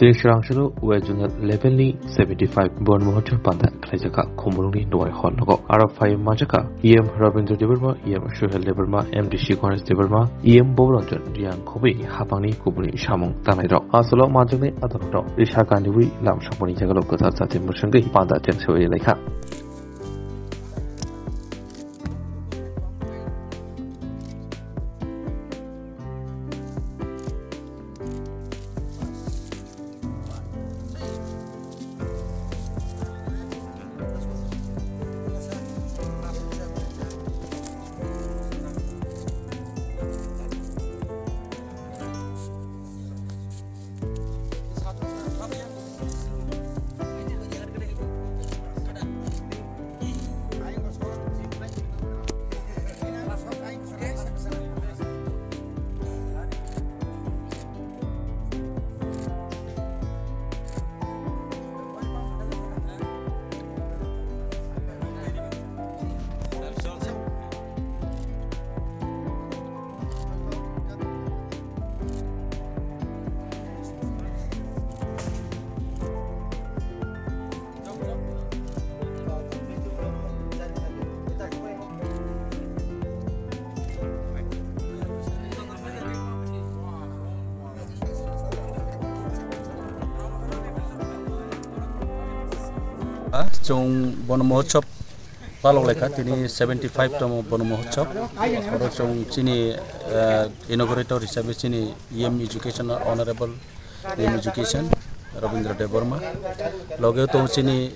Tirishrangshalu Wajunal Levelni 75 Bon Mohocha Panda Klajaka Komuruni Noy Honogo Arafai Majaka EM Rabindra Deverma EM Shohel Deverma MD Shikonis Deverma EM Boronjan Dian Kobi Hapani Kubuni Shamong Tanaido Asolo Majane Adoro Rishakaniwi Lam Shaponi Jagalo Kazati Mushangi Panda Tensoy Leka Chung Bon Mohochop Palok Leka Tini 75 Tom Bon Mohochop Oro Chung Chini inaugurator hisabe Chini EM Education Honorable EM Education Rabindra Deverma Loge Tom Chini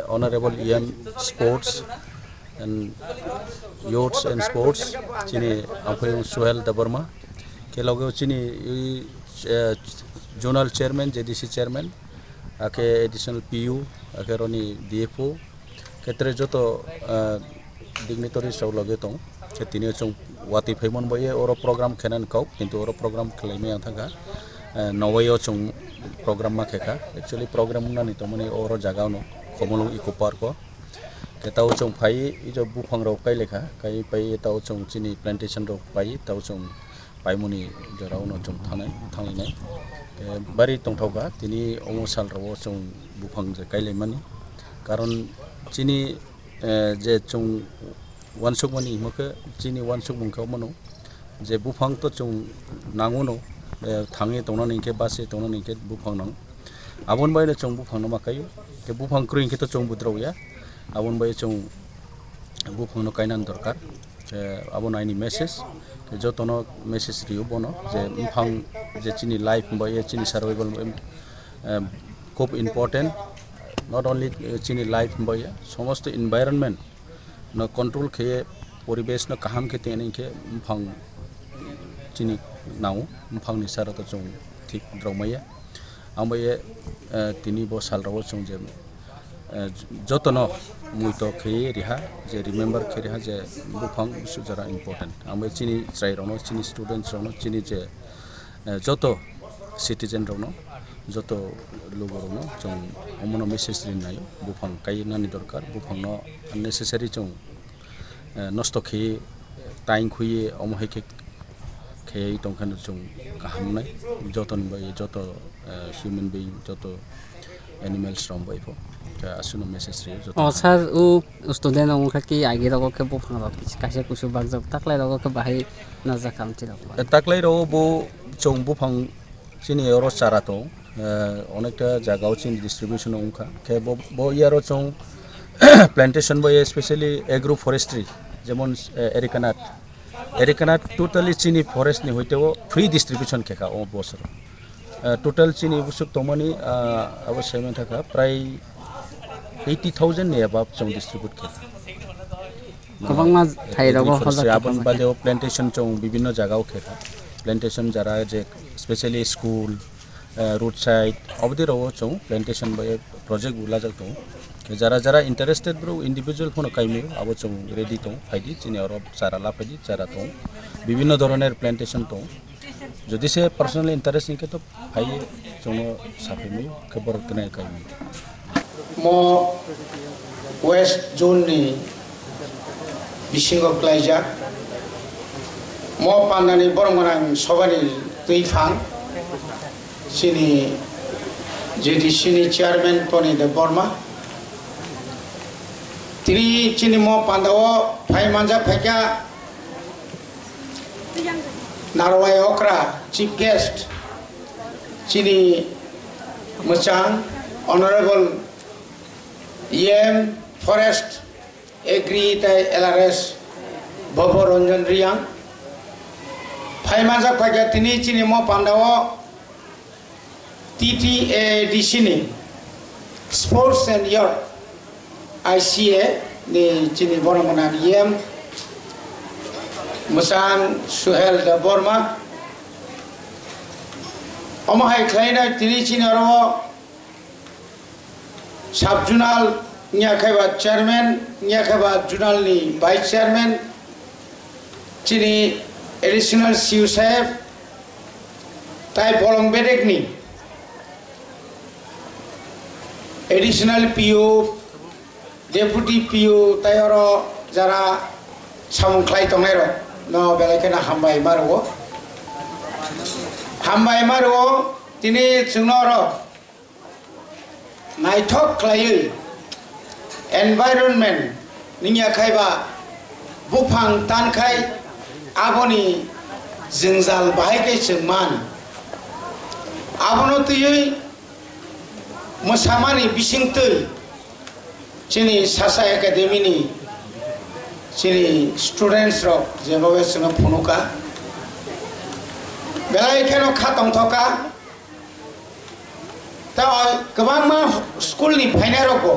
Honorable EM Sports and Youths and Sports Chini Ampayung Suhel Deverma Ke Loge Chini Zonal Chairman JDC Chairman Ake additional PU ake roni DFO ketre joto dignitaries rau lage tong ke tini chung wati phaimon boye oro program khenan kau kintu oro program khlaimi anthaga nowayo chung program ma kheka actually program na ni tomani oro jaga no khomolung eco park ko ke tau chung phai i jo bufang rau kai lekha kai pai tau chung chini plantation rau pai tau chung paimuni jorau no chung thanai nai bari tongthoga tini omosal rawo chung bufang je kailemani karon chini je chung wansuk mani moke chini wansuk mungkau mano je bufang to chung nanguno thangi tongna ningke base tongna ningke bufang nang abon bai le chung bufang no makai ke bufang kruing ke to chung budro ya abon bai chung bufang no kainan dorkar abon aini message ke jotono message riu bono je bufang je chini life bai chini survival খুব important not only chini life boya সমস্ত environment no control খেয়ে পরিবেশ no kaham ke tene ke phang chini nau phang ni sara to chung thik dromaya ambaye tini bo sal rawo chung je jotono muito খেয়ে riha je remember ke riha je phang su jara important ambaye chini trai rono chini students rono chini je joto citizen rono joto lugorono chung omono message rin nayo bufang kai nani dorkar bufang no unnecessary chung nosto khei time khuye omo heke khei tongkhan chung kaham nai joto bai joto human being joto animals rom bai pho asuno message ri joto sir u student ong khaki agi ro ke bufang ro kase kusu bagjak taklai ro ke bahai na jakam ti ro taklai ro bo chung bufang chini oro charato অনেকটা জায়গাও চিনি distribution ওংখা কে বো ইয়ারো চং plantation বয়ে specially agro forestry যেমন এরিকানাট totally চিনি forest নি হইতেও ফ্রি ডিস্ট্রিবিউশন খেকা ও বছর টোটাল চিনি বুসুক তমানি অবশ্যই মেন থাকা প্রায় 80,000 নি অ্যাবাভ চং ডিস্ট্রিবিউট খেকা গোবাং মা থাইরাগো হজা আবন বাদেও প্ল্যান্টেশন চং বিভিন্ন জায়গাও খেকা প্ল্যান্টেশন যারা যে specially school road side obdi ro chung plantation by project bula jak to ke jara interested bro individual phono kaimi abo chung ready to phaidi chini oro chara la phaidi chara to bibhinno dhoroner plantation to jodi se personal interest ni ke to phai chung sapimi ke borotne kaimi mo west zone ni bisingo klaija mo pandani borongorang sobani tuifang sini JDC chairman Tony De Borma. Tini chini mo pandawo phai manja phaikia Narwai Okra chief guest chini Muchang Honorable EM Forest Agri tai LRS Bobo Ranjan Riang phai manja phaikia tini chini mo pandawo TTADC ni Sports and Yacht ICA ni chini Boromana EM Musan Suhel De Borma Omahai Kleina tini chini oro sub journal nyakaiba chairman nyakaiba journal ni vice chairman chini additional CU sahib tai bolong bedek ni additional PO deputy PO tayoro jara samungklai tongairo no belakena hambai maruo tini chungnoro naithok klai environment ninya khaiba bufang tankai aboni jingjal bahai chungman abono tui Musamani bisingtui chini Sasa Academy ni chini students ro jebabe sino phunuka belai kheno khatong thoka ta kabang ma school ni phaina ro ko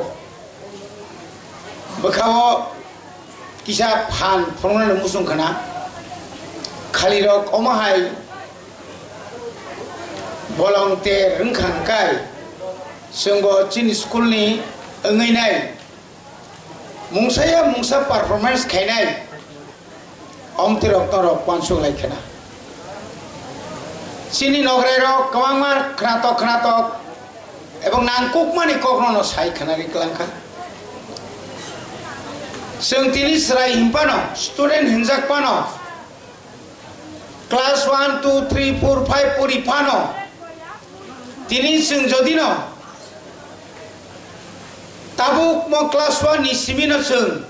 bakhawo kisa phan phunna musung khana khali ro omahai bolong te rungkhang kai Sungguh cini school ni engai nai, mungsa performance kai nai, tirok torok pansuk lagi kena. Cini nograi rok kawang knatok, ebong nangkuk mani kokrono sai kena di kelangka. Sung tini serai himpano, student hinjak pano, class 1, 2, 3, 4, 5 puri pano, tini sung jodino. Tabuk mo class 1 ni simino sung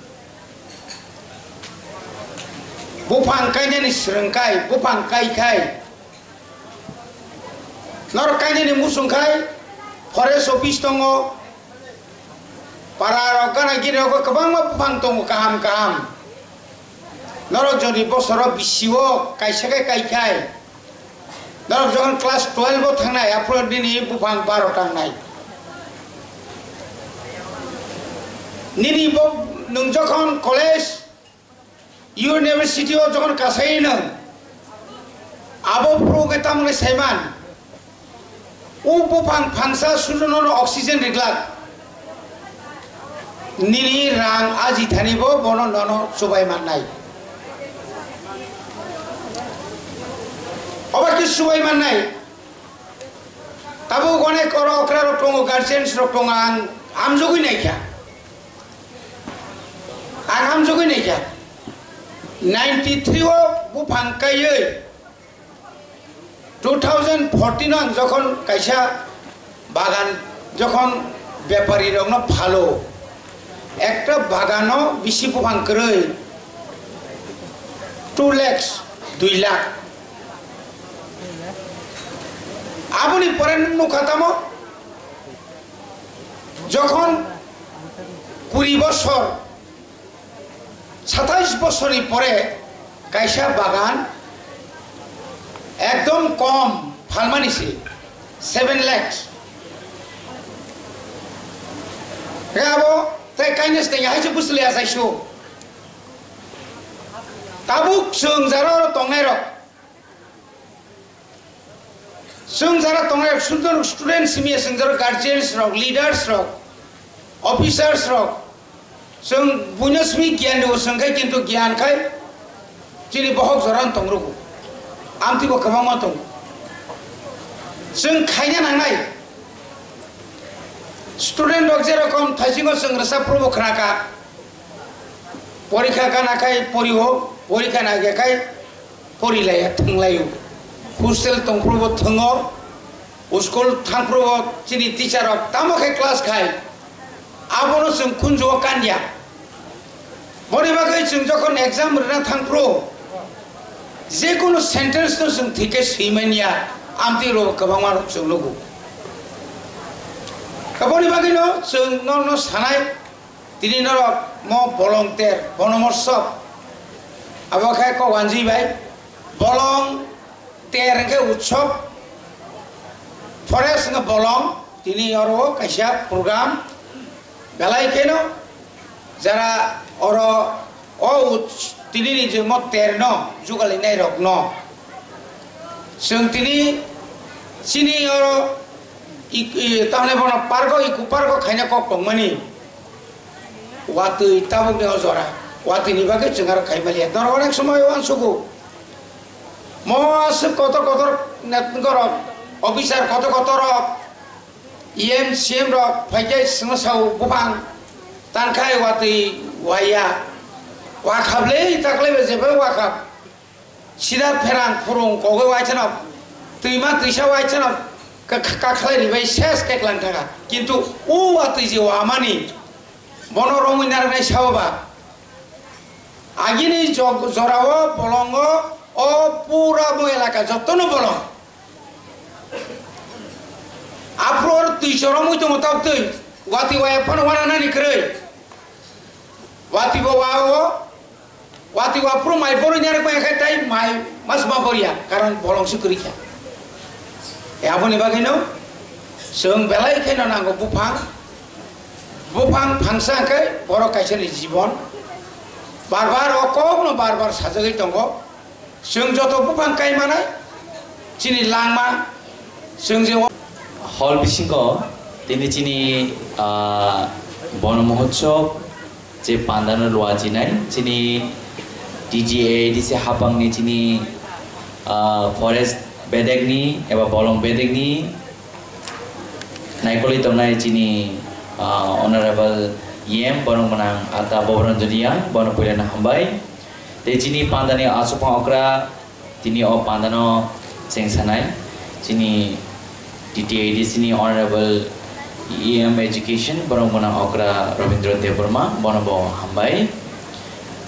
bupang kanya ni serengkai bupang kai nor kanya ni musung kai forest office tongo para rokana gini ko kabang mo bupang tongo kaham nor jodi bosoro bisiwo kai nor jokan class 12 bo thangnai apro dini bupang 12 tangnai Nini bob nung jokon college university o jokon kasai nung abo pro ke tamle saiman upo pangsa sudono oxygen reglak nini rang aji thani bo bono nono subai mannai obaki subai mannai tabu gone koro okra ro tongo guardians ro tongang amjogui nai kya Agam jogi nahi kya 93 o bufang kai 2014 on jokhon kaisa bagan jokhon byapari rok no phalo ekta bagano bisi bufang koroi 2 lakhs 2 lakh aboni poren nu khatamo jokhon 20 বছর 27 বছরই পরে কাইসা বাগান একদম কম ফালমানিছে 7 lakhs গাবো তাই kinase তাই হাইছে বুঝলে আসাইছো তাবুক সংজারো তংনাই rock সংজারো তংনাই সুন্দর স্টুডেন্ট সিমিয়ে সংজারো গার্জিয়ানস রক লিডার্স রক অফিসার্স রক Sung punya semi gian do sungkai kintu gian kai ciri bohok zoran tongruku amti bo kabang matong sung kainya nangai student dok jerokom thasingo sung rasa probo khraka porikha kana kai poriho porikha na ge kai porilaya thanglai hostel tongprobo thango school थांफ्रो चिनि teacher तामखे class खाय आबोनो जों कुंजो कान्या बने बागै जों जखन एग्जाम रना थांफ्रो जेकुनु सेंटेंस तो जों थिके सैमानिया आमति रो गोबां मार जों लोगो कबनि बागै न जों न सानाय दिनै न म भलंटियर बनमोत्सव आबखाय को वानजि भाई बलं तेर के उत्सव फरेस्ट न बलं दिनै अरो काइसा प्रोग्राम बेलाय केनो जरा अरो ओ दिनै जों म तेर न जुगालिनाय रक न जों दिनै सिनि अरो ताहले बन पार्को इकु पार्को खायना कक दंमानि वातु इताबुक ने जरा वातिनि बागै जों आरो खायमालिया दर अनेक समय वानसुगु मस कत नेतगर अफिसार कत रक EM CM रक फाइके संसाव बुबां तानखाय वाति वाया वाखाबले ताकले जेबो वाखाब सिदा फेरां फुरुं कगे वाइछन दैमा दैसा वाइछन काखलाय रिबाय सेस केकलां थाखा किन्तु ओ वाति जे वामानि मनोरमिनार नाय सावबा आगिनि जराव बलंग ओ पूरा मो एलाका जतन बलं आफ्रोर तुइसर मुइतो मताव तै वाति वाया फन वाना निख्रै वाति बावो वाति वाफ्रो माइ बरिनार पायखाय ताइ माइ मासमा बरिया कारण बलं सुकरिखा याबनि बागैनो जों बेलाय खेनो नांगौ बुफां फांसाखै बर' काइसानि जीवन बार बार अकबनो बार बार साजगै दङ जों जत बुफां गायमानाय चिनि लांमा जों जे हल बिसिंगो दिनै चिनि बन महोत्सव जे पान्दानो लुआजिनाय चिनि DGA दिसे हाबांनि चिनि फरेस्ट बेदेगनि एबा बलं बेदेगनि नायकलि दंनाय चिनि Honorable EM Borong Menang Ata Boboran Jodiang Bono Pilihan Hambai Di sini pandani asupang okra Tini o pandano sing sanai Sini DTA di sini Honorable EM Education Borong Menang okra Robindra Deburma Bono Bo Hambai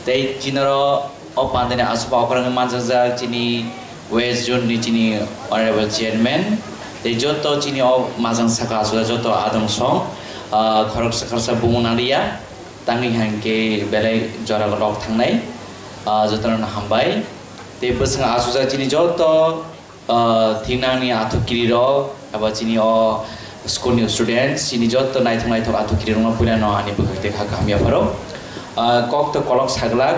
Di jinaro o pandani asupang okra ngemanjaza Sini West Zone di sini Honorable Chairman Di joto sini o mazang saka sudah joto Adam Song खरसा बुंनारिया तांनि हांके बेले जरा रक थांनाय जतन हामबाय ते बसंग आसुजा चिनि जत थिनानि आथुकिरि र अब चिनि अ स्कुलनि स्टुडेन्ट्स चिनि जत नायथां आथुकिरि रंना पुरानो आनि बखते खा गामिया फरो कक त कलक सागलाक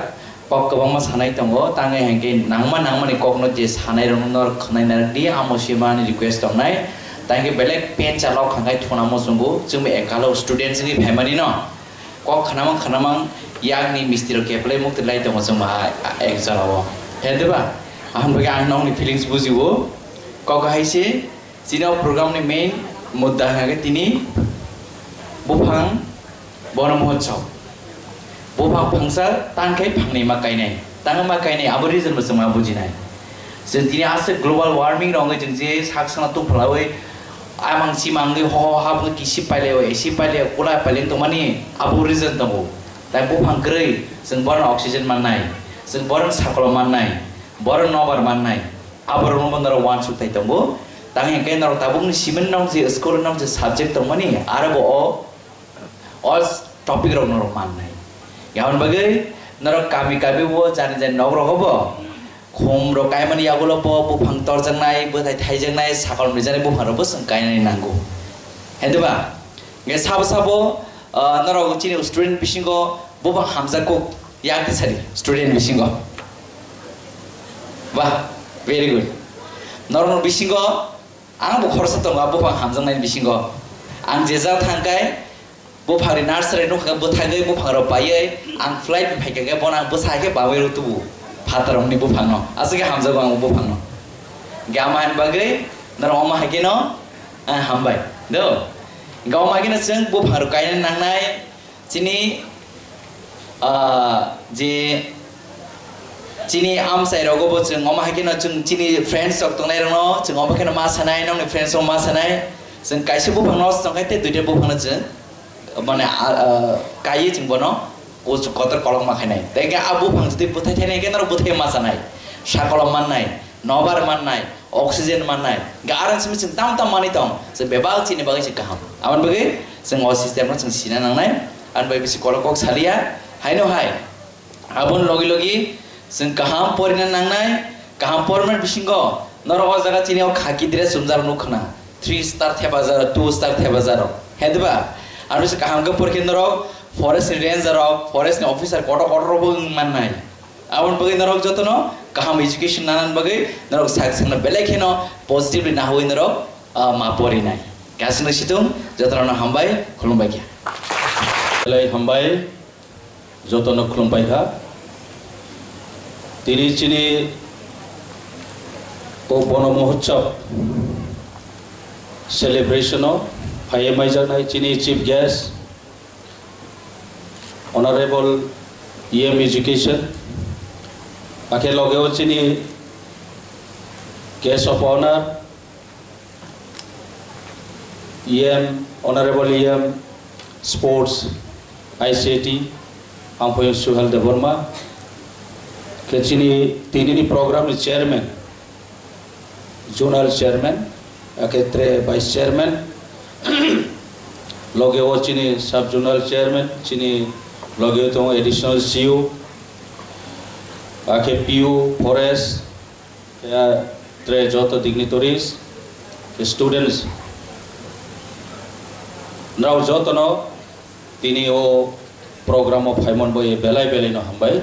कक गोबां सानाय दङ तांनि हांके नांमानि ककनो जे सानाय रंनर खनाय नारदि आमसिमानि रिक्वेस्ट दंनाय तांगे बेलेग पेन चालाव खांगाय थोना मसंगो जों एकालो स्टुडेन्ट्स नि फैमानि न क खानामां यागनि मिस्तिर केपले मुक्तलाय दङ जों मा एकजालाव हेदबा आं बगे आं नंनि फिलिंग्स बुजिवो क गाहायसे जिनो प्रोग्राम नि मेन मुद्दा हागे तिनि बुफां बन महोत्सव बुफां फांसा तांखाय फांनि मा गायनाय तांगा मा गायनाय आबरि जों मा बुजिनाय जों दिनै आसे ग्लोबल वार्मिं रंगे जों जे साखसना तुफलावै आमां सिमांगै हो हाबो किसि पाइलेव एसि पाइलेव कोला पाइलें तो माने आबो रिजन दङ ताइ बुफां ग्रै जों बरन अक्सिजेन माननाय जों बरन साकल माननाय बरन नबार माननाय आबर नबनर वान सुथाय दङ तांगे केनर ताबुंनि सिमन नं जे स्कुल नं जे सब्जेक्ट दङ माने आरोबो अल टपिक रं नर माननाय यावन बगै नर काबि वो जानि नगर हबो खम रो कायमानि आगोलो बुफां तरजंनाय बोथाय थाइजंनाय साकल मिजानि बुफां रो बसं गायनाय नांगौ हेदबा गे साबो नर चिनि स्टुडेन्ट बिसिंगो बुफां हामजाको यागते सारि स्टुडेन्ट बिसिंगो वाह भेरि गुड नर बिसिंगो आं खरसा दङ बुफां हामजांनाय बिसिंगो आं जेजा थांगाय बुफांनि नार्सारि नुखा बोथागै बुफां रो पायै आं फ्लाइट फाइके बना बोसाके बावै रुतुबु फातारंनि बुफांनो आसगे हामजागो आं बुफांनो गामान बागै नर अमा हागेनो हामबाय दो गाव मागिनो जों बुफां रो गायनो नांनाय चिनि जे chini am sai rogo bo chung oma hakino chung chini friends sok tongnai rong chung oma hakino ma sanai nong ni friends rong ma sanai chung kaise bu phang no chung kai te duite bu phang na chung mane kai chung bono o kotor kolong ma khainai tega abu phang jodi buthai thainai ke nor buthai ma sanai sakolom man nai nobar man nai oxygen man nai garan simi chung tam mani tong se bebal chini bagai se kaham aman bagai chung o system no chung sina nang nai an bai bisi kolokok salia haino hai abon logi logi जों kaham porina nangnai kaham porman bisingo noro jaga chini khaki dress sumjar nukhna 3 star thebazar 2 star thebazar hedba aru se kaham ga porke noro forest ranger forest officer koto ro mannai abon bagai noro jotono kaham education nanan bagai noro saksangna belekeno positively na hoi noro ma porinai kasna situm jotono hambai khulumbai kya lai hambai jotono khulumbai kha Tiri chini o bono mohotshav celebration of Phayamai janai chini chief guest honorable EM education ake logeo chini guest of honor EM honorable EM sports ICT Ampoy Suhal Deborma Kecini tini program ni chairman, zonal chairman, aketre vice chairman, loge o chini sub zonal chairman, chini loge to additional CEO, ake PU forest, ya tre joto dignitaries, students. Now joto no tini o program of Haimon boy belai no hambai.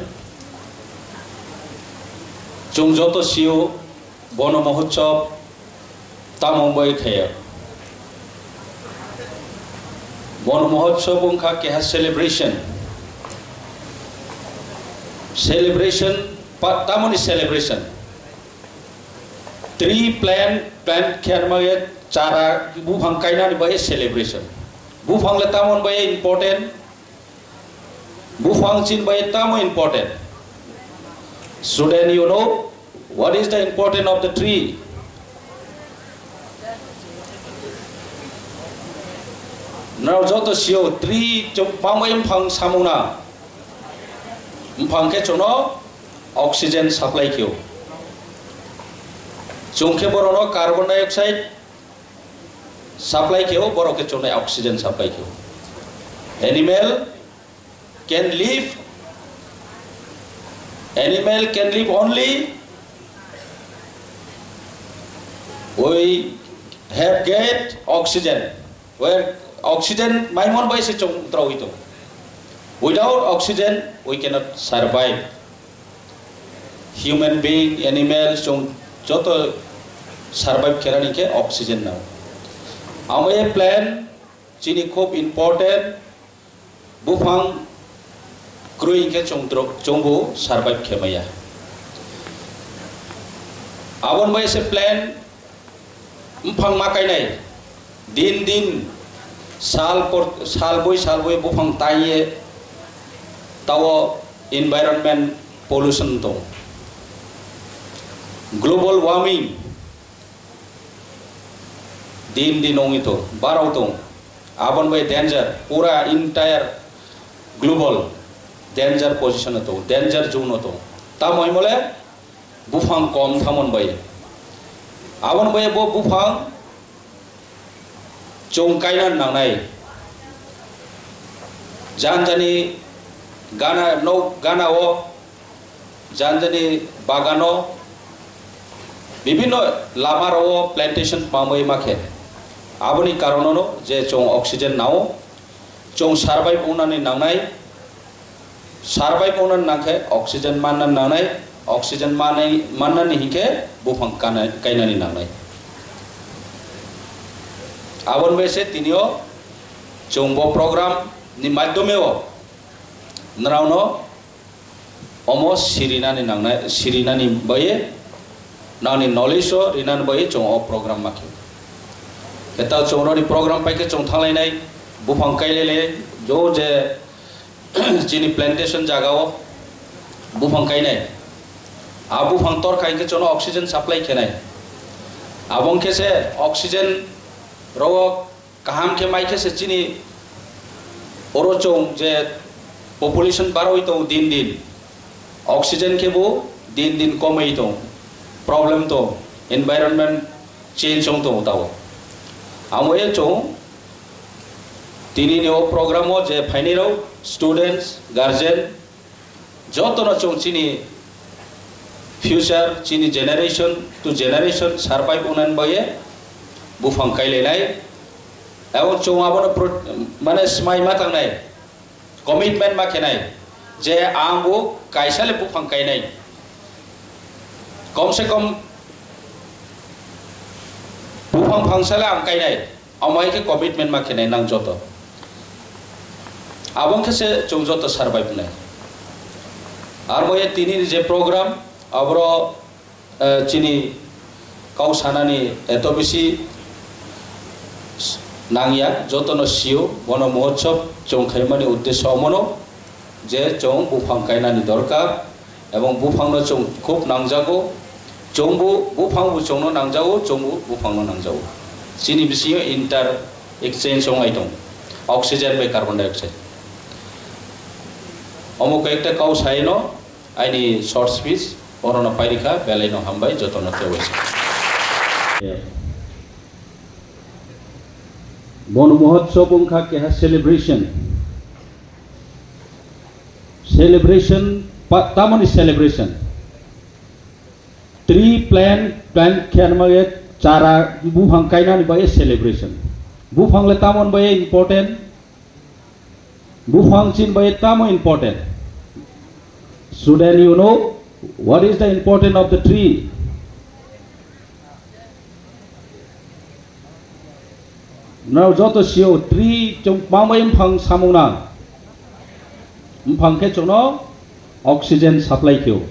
Chung joto siu bono mohotshav tamongbai khaya bono mohotshav ungkha ke has celebration tamoni celebration 3 plan khermaye chara buphang kaina ni bai celebration buphang le tamon bai important buphang chin bai tamo important. Student, you know what is the importance of the tree? Now, joto sio tree pangway pang samuna, pangke chono oxygen supply kyo. Chungke borono carbon dioxide supply kyo, boroke chono oxygen supply kyo. Animal can live. Animal can live only. We have get oxygen. Where oxygen, maimon by se chong trau itu. Without oxygen, we cannot survive. Human being, animals, chong joto survive kerani ke oxygen now. Our plan, chini khub important. Bufang growing ke chongbu survive khemaya. Awon by se plan mphang makai nai din sal boy bufang taye tawo environment pollution to global warming din ong ito barau to awon by danger pura entire global danger position to danger zone to tamoi mole bufang kom thamon bai awon bai bo bufang chongkainan nangnai janjani gana o janjani bagano bibino lamaro plantation pamoi makhe aboni karonono je chong oxygen nao chong survive unani nangnai survive unan nangke oxygen manan nangnai oxygen manan hingke bufang kainani nangnai abon bese tinio chongbo program ni madhyomeo narauno omo sirinani nangnai sirinani baye nani knowledge o rinan baye chong o program makhe eta chongroni program paike chong thalai nai bufang kailele jo je chini plantation jagao bufang kainai abu phangtor kai ke chono oxygen supply khenai abong ke se oxygen ro kaham ke mai ke se chini oro chong je population baroi to din din oxygen ke bo din din komai to problem to environment change chong to taw amoye chong tini ne o program o je phainiro students guardian joto na chong chini future chini generation to generation survive unan boye bufang kai lenai এবং চৌ আবন মানে স্মাই মা থাকনাই commitment মা খেনাই যে আঙ্গো কাইসালে বুফাং কাইনাই কমসে কম বুফাং ফাংসালে আং কাইনাই আমাইকে commitment মা খেনাই নাং যত আবং খেসে চৌ যত সারভাইভ নাই আর ময়ে তিনি যে প্রোগ্রাম আবর চিনি কাউসানানি এত বেশি নাংয়া যতন সিও বন মহোৎসব চৌ খাইমানি উদ্দেশ্য অমনো যে চৌ বুফাং কাইনানি দরকার এবং বুফাংনো চৌ খুব নাংজাগো চৌবু বুফাংবু চৌনো নাংজাগো চৌবু বুফাংনো নাংজাগো চিনি বিসিও ইন্টার এক্সচেঞ্জ সংলাই দं অক্সিজেন বে কার্বন ডাই অক্সাইড অমুক একটা কাউ সাইনো আইনি শর্ট স্পিচ অরনা পাইরিখা বেলাইনো হামবাই যতন তেওয়েছে বন মহোৎসব উংখা কেহা celebration tamani celebration tree plant khenmage chara bufang kainani bae celebration bufang le tamon bae important bufang chin bae tamo important so then you know what is the importance of the tree. Now joto sio tree chung pamai phang samuna phang ke chono oxygen supply kyo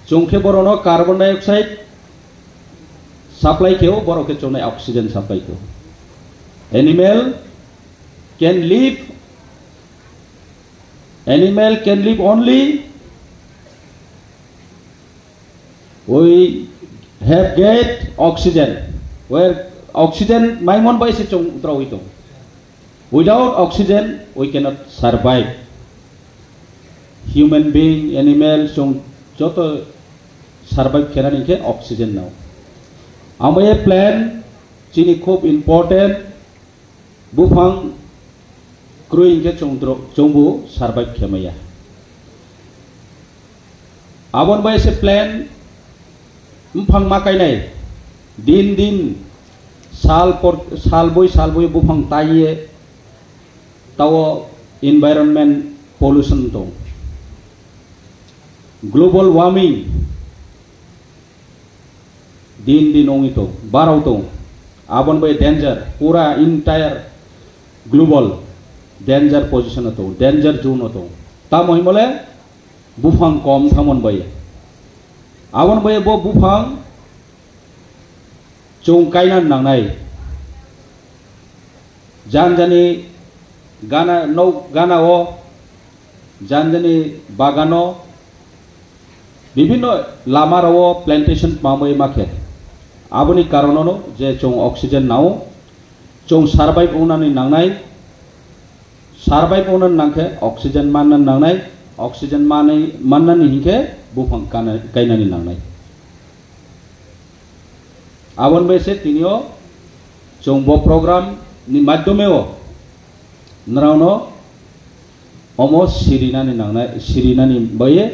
chung ke borono carbon dioxide supply kyo boro ke chono oxygen supply kyo animal can live only we have get oxygen where oxygen maimon by se chong trawito without oxygen we cannot survive human being animal chong joto survive kerani ke oxygen now amaye plan chini khub important bufang growing ke chongbu survive khemaya abon by se plan mphang makai nai din साल बोई बुफांग ताइए ताओ environment pollution तो global warming दिन ओंगी तो बाराव तो आबन bye danger पूरा entire global danger position तो danger zone तो ता महिमले बुफांग कम थामन बाय आबन बाय बो बुफांग चौं कायना नांनाय जानजानि गानाओ जानजानि बागानो विभिन्न लामाराओ प्लांटेशन मामय माखे आबनि कारणनो जे चौं ऑक्सीजन नाव चौं सारभाइव उनानि नांनाय सारभाइव उनानि नांखे ऑक्सीजन माननानि नांनाय ऑक्सीजन माननानि हिंखे बुफां गायनानि नांनाय आवन बेसे तिनियो चौंबो प्रोग्राम नि माध्यमेओ नरावनो अमो सिरिनानि नांनाय सिरिनानि बये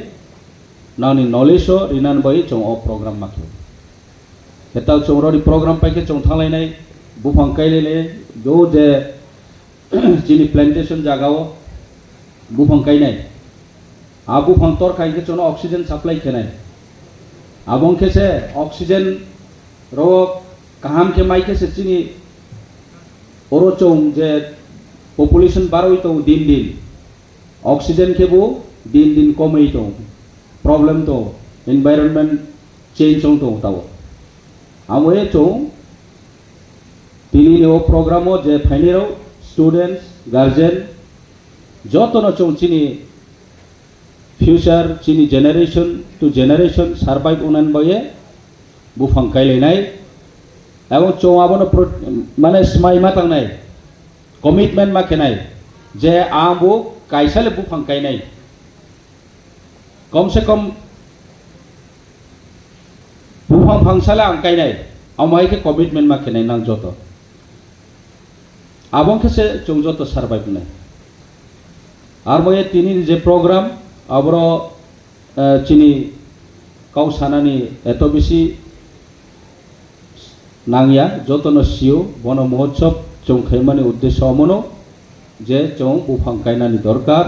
नानि नॉलेजो रिनान बये चौं ओ प्रोग्राम माखे हेता चौंरोनि प्रोग्राम पाइके चौं थांलायनाय बुफां गायलेले गो जे जिनि प्लांटेशन जागाओ बुफां गायनाय आ बुफां तोर खायके चौं ऑक्सीजन सप्लाई केनाय आबं केसे oxygen row kaham ke mai ke secini oro chong je population baroi to din oxygen ke bo din komai to problem to environment change chong to tawo amoe chong tini ne program o je phainiro students guardian joto no chong chini future chini generation to generation survive unan baye bufang kailai এবং চৌআবন মানে স্মাই মা থাকনাই commitment মা খেনাই যে আবো কাইসালে বুফাং কাইনাই কমসে কম বুফাং ফাংসালে আং কাইনাই আমাইকে commitment মা খেনাই নাং যত আবং খেসে চৌ যত সারভাইভ নাই আর বয়ে তিনি যে প্রোগ্রাম আবর চিনি কাউসানানি এত বেশি नांगिया जतन सियो बन महोत्सव चौं खाइमानि उद्देश्य अमनो जे चौं बुफां गायनानि दरकार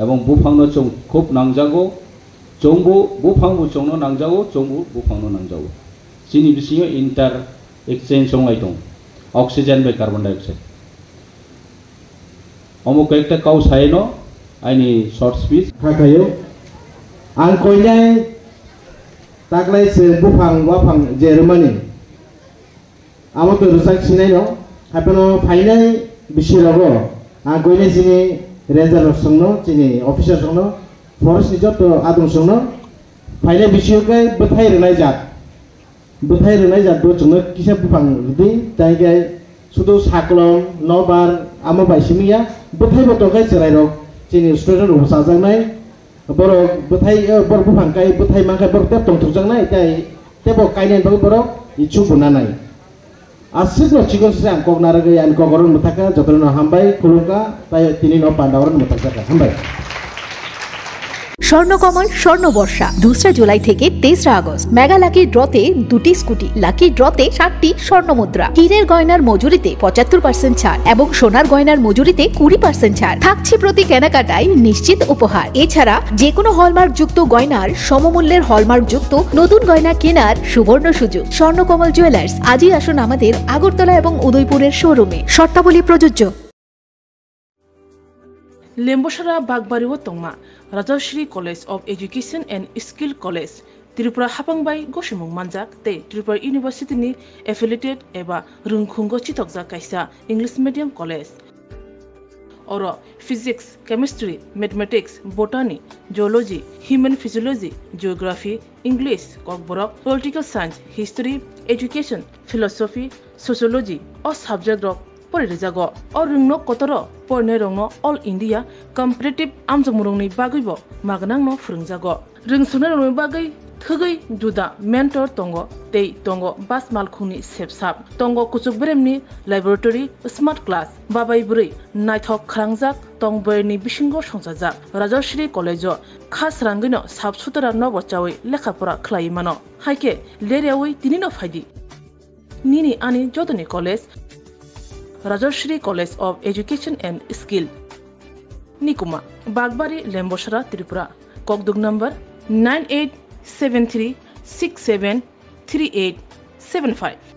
एवं बुफांनो चौं खूब नांजागो चौंबो बुफांबो चौंनो नांजागो चौंबो बुफांनो नांजागो सिनि बिसियो इंटर एक्सचेंज संलाय दं ऑक्सीजन बाय कार्बन डाइऑक्साइड अमुक एकटा काउ साइनो आइनि शॉर्ट स्पीच थाखायो आं कइनाय तागलाय से बुफां वाफां जेरमानि आमो तो रुसाक सिनाय न हापनो फाइनाय बिसिरागो आ गइनाय सिनि रेंजार संनो चिनि ऑफिसर संनो फरेस्ट नि जत आदम संनो फाइनाय बिसियोकै बथाय रनाय जात दो जोंनो किसा बुफां रुदि जायगाय सुदु साकलम नबार आमो बायसिमिया बथाय बतोकै सेरायरो चिनि स्टुडेन्ट रुसा जांनाय बर बथाय बर बुफां काय बथाय माखा बर तेप तंथुक जांनाय ताय तेबो कायनाय बग बर इचु बुनानाय आसिनो चिकन से आं कगनार गय आं कगरन मथाका जतनो हामबाय खुलुका ताय तिनि न पांडावरन मथाका हामबाय স্বর্ণকমল স্বর্ণবর্ষা 2 জুলাই থেকে 23 আগস্ট মেগা লাকি ড্রতে 2টি স্কুটি লাকি ড্রতে 7টি স্বর্ণ মুদ্রা হীরের গয়নার মজুরিতে 75% ছাড় এবং সোনার গয়নার মজুরিতে 20% ছাড় থাকছে প্রতি কেনাকাটায় নিশ্চিত উপহার এছাড়া যে কোনো হলমার্ক যুক্ত গয়নার সমমূল্যের হলমার্ক যুক্ত নতুন গয়না কেনার সুবর্ণ সুযোগ স্বর্ণকমল জুয়েলার্স আজই আসুন আমাদের আগরতলা এবং উদয়পুরের শোরুমে শর্তাবলী প্রযোজ্য लेम्बोसरा बागबारी तंगमा Rajshree college of education and skill college Tripura हापांबाई गसुमुं मानजाक ते त्रिपुरा यूनिवर्सिटी नि एफिलिएटेड एबा रुंखुंगो चितकजा कायसा इंग्लिश मीडियम कॉलेज और physics chemistry mathematics botany geology human physiology geography English Kokborok political science history education philosophy sociology और सब्जेक्ट रक परिजागो और रुंगनो कतर परने रंगनो ऑल इंडिया कम्पिटिटिव आमजमुरंनि बागैबो मागनांनो फोरोंजागो रोंसुनो रंगनि बागै थगै जुदा मेंटर तंगो तै तंगो बास मालखुनि सेबसाब तंगो कुचुक ब्रेमनि लैबोरेटरी स्मार्ट क्लास बाबाय बुरै नायथक खालांजाक तंबरनि बिसिंगो संजाजाक राजश्री कॉलेजो खास रांगैनो साबसुतरा नबचावै लेखाफोरा खलायमानो हायके लेरियावै तिनिनो फायदि निनि आनि जतनि college Rajshree college of education and skill निकुमा बागबारी लेम्बोसरा त्रिपुरा ककदुग नंबर 9873673875